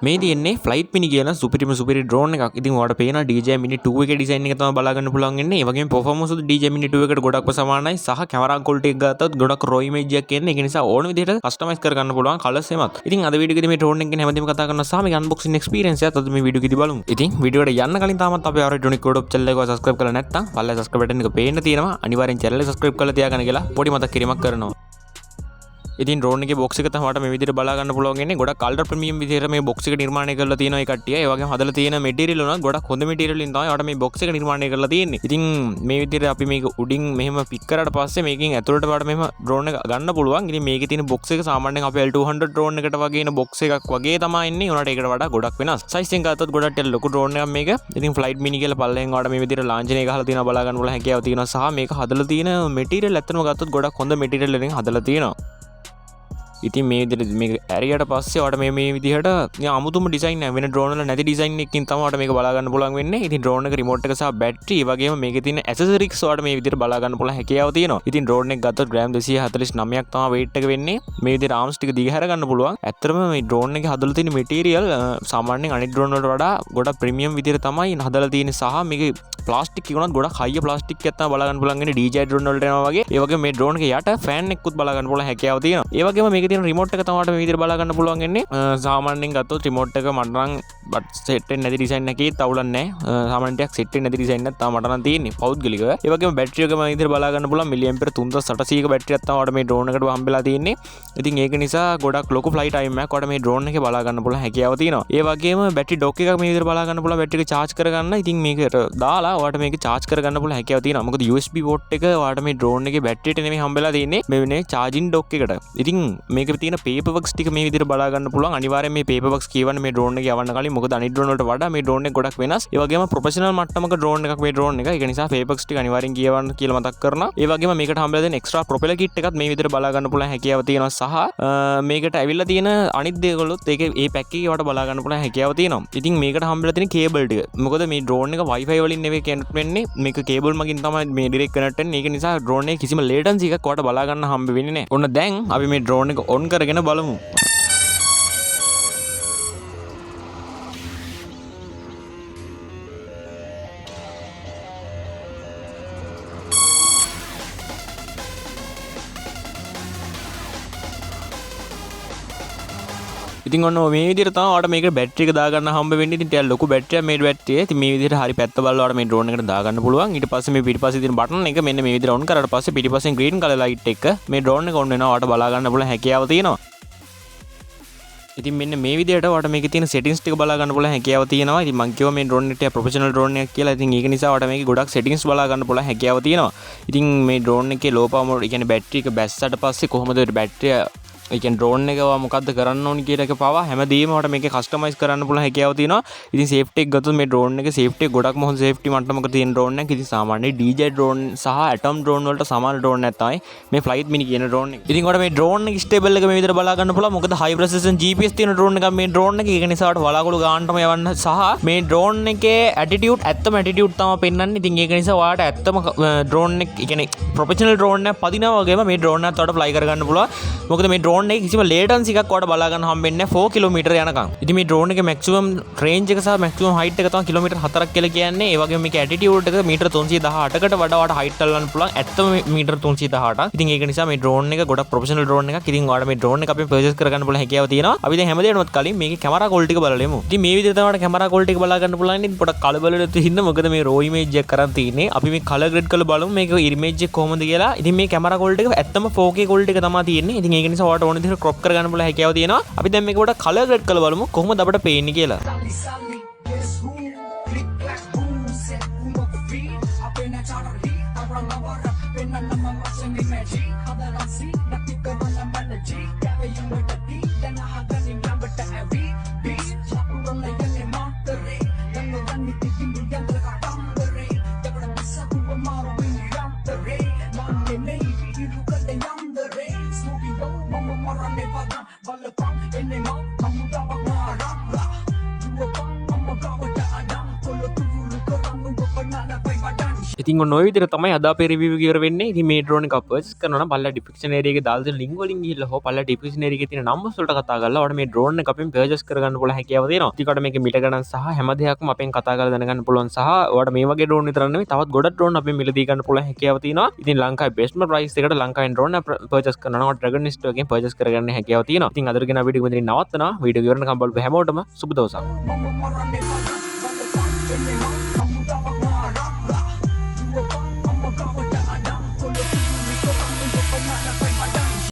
මේ තියෙන්නේ ෆ්ලයිට් මිනි කියන සුපිරි ඩ්‍රෝන් එකක්. ඉතින් ඔයාලට පේනවා DJI Mini 2 එකේ ඩිසයින් එක තමයි බලා ගන්න පුළුවන් වෙන්නේ. ඒ වගේම performance උත් DJI Mini 2 එකට ගොඩක්ම සමානයි. සහ කැමරා quality එක ගත්තොත් ගොඩක් raw image එකක් එන්නේ. ඒක නිසා ඕන විදිහට customize කර ගන්න පුළුවන් colours එමත්. ඉතින් අද වීඩියෝ එකේදී මේ ඩ්‍රෝන් එක ගැන හැමදේම කතා කරනවා සහ මේක unboxing experience එකත් අද මේ වීඩියෝ එකේදී බලමු. ඉතින් වීඩියෝ එකට යන්න කලින් තාමත් අපේ Aerodronic YouTube channel එක subscribe කරලා නැත්නම් පල්ලෙහා subscribe button එක පේන්න තියෙනවා. අනිවාර්යෙන් channel එක subscribe කරලා තියාගන්න කියලා පොඩි මතක් කිරීමක් කරනවා. ඉතින් ඩ්‍රෝන් එකේ බොක්ස් එක තමයි මේ විදිහට බලා ගන්න පුළුවන් වෙන්නේ. ගොඩක් අල්ට්‍රා ප්‍රීමියම් විදිහට මේ බොක්ස් එක නිර්මාණය කරලා තියෙනවා මේ කට්ටිය. ඒ වගේම හදලා තියෙන මැටීරියල් උනත් ගොඩක් හොඳ මැටීරියල් වලින් තමයි ඔයාලට මේ බොක්ස් එක නිර්මාණය කරලා තියෙන්නේ. ඉතින් මේ විදිහට අපි මේක උඩින් මෙහෙම පික් කරාට පස්සේ මේකෙන් ඇතුළට වඩා මෙහෙම ඩ්‍රෝන් එක ගන්න පුළුවන්. ඉතින් මේකේ තියෙන බොක්ස් එක සාමාන්‍යයෙන් අපේ L200 ඩ්‍රෝන් එකට වගේ එන බොක්ස් එකක් වගේ තමයි එන්නේ. උනාට ඒකට වඩා ගොඩක් වෙනස්. සයිස් එක ගත්තොත් ගොඩක් ලොකු ඩ්‍රෝන් එකක් මේක. ඉතින් ෆ්ලයිට් මිනි කියලා පල්ලෙන් ඔයාලට මේ විදිහට ලාංඡනය ගහලා තියෙනවා බලා ගන්න පුළුවන් හැකියාව තියෙනවා. සහ මේක හදලා තියෙන මැටීරියල් ඇත්තටම ගත්තොත් ගොඩක් හොඳ මැටීරියල් වලින් හදලා තියෙනවා. ඉතින් මේ විදිහට මේක ඇරියට පස්සේ ඔයාලට මේ විදිහට අමුතුම ඩිසයින් වෙන ඩ්‍රෝන් වල නැති ඩිසයින් එකකින් තමයි ඔයාලට මේක බලා ගන්න පුළුවන් වෙන්නේ. ඉතින් ඩ්‍රෝන් එක රිමෝට් එක සහ බැටරි ඒ වගේම මේකේ තියෙන ඇසසරිස් ඔයාලට මේ විදිහට බලා ගන්න පුළුවන් හැකියාව තියෙනවා. ඉතින් ඩ්‍රෝන් එක ගත්තොත් ග්‍රෑම් 249ක් තමයි weight එක වෙන්නේ. මේ විදිහට ආම්ස් ටික දිගහැර ගන්න පුළුවන්. ඇත්තටම මේ ඩ්‍රෝන් එකේ හදලා තියෙන මැටීරියල් සාමාන්‍යයෙන් අනිත් ඩ්‍රෝන් වලට වඩා ගොඩක් ප්‍රීමියම් විදිහට තමයි හදලා තියෙන්නේ. සහ මේකේ ප්ලාස්ටික් එක උනත් ගොඩක් හයිය ප්ලාස්ටික් එකක් තමයි බලා ගන්න පුළුවන් වෙන්නේ DJI ඩ්‍රෝන් වලට යනවා වගේ. ඒ වගේම මේ ඩ්‍රෝන් එකේ යට ෆෑන් එකකුත් බලා ගන්න පුළුවන් හැකියාව තියෙනවා. ඒ වගේම මේකේ තියෙන රිමෝට් එක තමයි මේ විදිහට බලා ගන්න පුළුවන් වෙන්නේ. සාමාන්‍යයෙන් ගත්තොත් රිමෝට් එක මට නම් සෙට් වෙන්නේ නැති ඩිසයින් එකේ තවුලක් නැහැ. සාමාන්‍යයෙන් ටිකක් සෙට් වෙන්නේ නැති ඩිසයින් එකක් තමයි මට නම් තියෙන්නේ පෞද්ගලිකව. ඒ වගේම බැටරි එක මේ විදිහට බලා ගන්න පුළුවන් මිලිඇම්පියර් 3800ක බැටරියක් තමයි මේ ඩ්‍රෝන් එකට හම්බෙලා තියෙන්නේ. ඉතින් ඒක නිසා ගොඩක් ලොකු ෆ්ලයිට් ටයිම් එකක් ඔයාලට මේ ඩ්‍රෝන් එකේ බලා ගන්න පුළුවන් හැකියාව තියෙනවා. ඒ වගේම බැටරි ඩොක් එකක් මේ විදිහට බලා ගන්න පුළුවන් බැටරි එක charge කරගන්න. ඉතින් මේකට දාලා ඔයාලට මේක charge කරගන්න පුළුවන් හැකියාව තියෙනවා. මොකද USB port එක ඔයාලට මේ ඩ්‍රෝන් එකේ බැටරියට නෙමෙයි හම්බෙලා තියෙන්නේ. මේ වෙන්නේ charging dock එකට. ඉතින් මේකේ තියෙන paper works ටික මේ විදිහට බලා ගන්න පුළුවන්. අනිවාර්යෙන් මේ paper works කියවන්න මේ ඩ්‍රෝන් එක යවන්න කලින්. මොකද අනිත් ඩ්‍රෝන් වලට වඩා මේ ඩ්‍රෝන් එක ගොඩක් වෙනස්. ඒ වගේම ප්‍රොෆෙෂනල් මට්ටමක ඩ්‍රෝන් එකක් මේ ඩ්‍රෝන් එක. ඒක නිසා paper works ටික අනිවාර්යෙන් කියවන්න කියලා මතක් කරනවා. ඒ වගේම මේකට හම්බෙලා තියෙන extra propeller kit එකත් මේ විදිහට බලා ගන්න පුළුවන් හැකියාව තියෙනවා. සහ මේකට ඇවිල්ලා තියෙන අනිත් දේවලුත් ඒකේ ඒ පැක් එකේ වට බලා ගන්න පුළුවන් හැකියාව තියෙනවා. ඉතින් මේකට හම්බෙලා තියෙන කේබල් ටික. මොකද මේ ඩ්‍රෝන් එක Wi-Fi වලින් නෙවෙයි කනෙක්ට් වෙන්නේ. මේක කේබල් මගින් තමයි මේ ඩිරෙක්ට් කනෙක්ට් වෙන්නේ. ඒක නිසා ඩ්‍රෝන් එකේ කිසිම latency එකක් වට බලා ගන්න හම්බ වෙන්නේ නැහැ. ඔන්න දැන් අපි මේ ඩ්‍රෝන් එක ඔන් කරගෙන බලමු. ඉතින් ඔන්න මේ විදිහට තමයි ඔයාලට මේක බැටරි එක දාගන්න හම්බ වෙන්නේ. ඉතින් ටිකක් ලොකු බැටරියක් මේ බැටරිය. ඉතින් මේ විදිහට හරි පැත්ත බලලා ඔයාලට මේ ඩ්‍රෝන් එකට දාගන්න පුළුවන්. ඊට පස්සේ මේ පිටිපස්සේ තියෙන බටන් එක මෙන්න මේ විදිහට ඔන් කරාට පස්සේ පිටිපස්සෙන් green color light එක මේ ඩ්‍රෝන් එක ඔන් වෙනවා. ඔයාලට බලා ගන්න පුළුවන් හැකියාව තියෙනවා. ඉතින් මෙන්න මේ විදිහට ඔයාලට මේකේ තියෙන settings ටික බලා ගන්න පුළුවන් හැකියාව තියෙනවා. ඉතින් මම කිව්වා මේ ඩ්‍රෝන් එක ප්‍රොෆෙෂනල් ඩ්‍රෝන් එකක් කියලා. ඉතින් ඒක නිසා ඔයාලට මේකේ ගොඩක් settings බලා ගන්න පුළුවන් හැකියාව තියෙනවා. ඉතින් මේ ඩ්‍රෝන් එකේ low power mode, ඒ කියන්නේ බැටරි එක බැස්සට පස්සේ කොහොමද බැටරිය ඒ කියන්නේ ඩ්‍රෝන් එක මොකද්ද කරන්න ඕනි කියලා එක පවා හැමදේම ඔයාලට මේකේ කස්ටමයිස් කරන්න පුළුවන් හැකියාව තියෙනවා. ඉතින් සේෆ්ටි එක ගත්තොත් මේ ඩ්‍රෝන් එකේ සේෆ්ටි එක ගොඩක්ම හොඳ සේෆ්ටි මට්ටමක තියෙන ඩ්‍රෝන් එකක්. ඉතින් සාමාන්‍යයෙන් DJI ඩ්‍රෝන් සහ Atom ඩ්‍රෝන් වලට සමාන ඩ්‍රෝන් එකක් තමයි මේ ෆ්ලයිට් මිනි කියන ඩ්‍රෝන් එක. ඉතින් ඔයාලට මේ ඩ්‍රෝන් එක ස්ටේබල් එක මේ විදිහට බලා ගන්න පුළුවන්. මොකද හයි ප්‍රෙසිෂන් GPS තියෙන ඩ්‍රෝන් එකක් මේ ඩ්‍රෝන් එක. ඒක නිසා ඔයාලට වලාකුළු ගන්නටම යවන්න සහ මේ ඩ්‍රෝන් එකේ ඇටිටියුඩ් ඇත්තම ඇටිටියුඩ් තමයි පෙන්වන්නේ. ඉතින් ඒක නිසා ඔයාලට ඇත්තම ඩ්‍රෝන් එක කියන්නේ ප්‍රොෆෙෂනල් ඩ්‍රෝන් එකක් පදිනවා වගේම මේ ඩ්‍රෝන් එකත් ඔයාලට ෆ්ලයි කරගන්න පුළුවන්. මොකද මේ ඩ්‍රෝන් එකේ කිසිම latency එකක් ඔයාලට බලා ගන්න හම්බෙන්නේ 4 කිලෝමීටර යනකම්. ඉතින් මේ ඩ්‍රෝන් එකේ මැක්සිමම් රේන්ජ් එක සහ මැක්සිමම් හයිට් එක තමයි කිලෝමීටර් 4ක් කියලා කියන්නේ. ඒ වගේම මේකේ ඇටිටියුඩ් එක මීටර 318කට වඩා ඔයාලට හයිට් අල්ලන්න පුළුවන්. ඇත්තම මීටර 318ක්. ඉතින් ඒක නිසා මේ ඩ්‍රෝන් එක ගොඩක් ප්‍රොෆෙෂනල් ඩ්‍රෝන් එකක්. ඉතින් ඔයාලට මේ ඩ්‍රෝන් එක අපින් පර්චේස් කරගන්න පුළුවන් හැකියාව තියෙනවා. අපි දැන් හැමදේටමත් කලින් මේකේ කැමරා ක්වොලිටි එක බලලෙමු. ඉතින් මේ විදිහට තමයි ඔයාලට කැමරා ක්වොලිටි එක බලා ගන්න පුළුවන්. ඉතින් පොඩක් කලබල වෙලා ඉන්න මොකද මේ රෝ ඉමේජ් එක කරන් තියෙන්නේ. අපි මේ කලර් ග්‍රේඩ් කරලා බලමු මේක ඉමේජ් එක කොහොමද කියලා. ඉතින් මේ කැමරා ක්වොලිටි එක ඇත්තම 4K ක්වොලිටි එක තමයි තියෙන්නේ. ඉතින් ඒක නිසා ඔයාලට ඕන විදිහට ක්‍රොප් කරගන්න පුළුවන් හැකියාව තියෙනවා. අපි දැන් මේක පොඩක් කලර් ග්‍රේඩ් කරලා බලමු කොහොමද අපිට පේන්නේ කියලා. ඉතින් ඔන්න ඔය විදිහට තමයි අද අපේ රිවිව් එක ඉවර වෙන්නේ. ඉතින් මේ ඩ්‍රෝන් එක පර්චේස් කරනවා නම් බලලා ඩිස්ක්‍රිප්ෂන් ඒරියා එකේ දාලා තියෙන ලින්ක් වලින් ගිහිල්ලා හෝ බලලා ඩිස්ක්‍රිප්ෂන් ඒරියා එකේ තියෙන නම්බර්ස් වලට කතා කරලා ඔයාලට මේ ඩ්‍රෝන් එක අපෙන් පර්චේස් කරගන්න පුළුවන් හැකියාව තියෙනවා. ඉතින් ඔයාලට මේකේ මිල ගණන් සහ හැම දෙයක්ම අපෙන් කතා කරලා දැනගන්න පුළුවන් සහ ඔයාලට මේ වගේ ඩ්‍රෝන් විතරක් නෙවෙයි තවත් ගොඩක් ඩ්‍රෝන් අපෙන් මිලදී ගන්න පුළුවන් හැකියාව තියෙනවා. ඉතින් ලංකාවේ බෙස්ට්ම ප්‍රයිස් එකට ලංකාවෙන් ඩ්‍රෝන් එක පර්චේස් කරනවා නම් ඩ්‍රැගන් නෙස්ට් එකෙන් පර්චේස් කරගන්න හැකියාව තියෙනවා. ඉතින් අදට ගෙන වීඩියෝ එක මෙතනින් නවත්තනවා. වීඩියෝ එක ඉවරනකම් බලපු හැමෝටම සුබ දවසක්.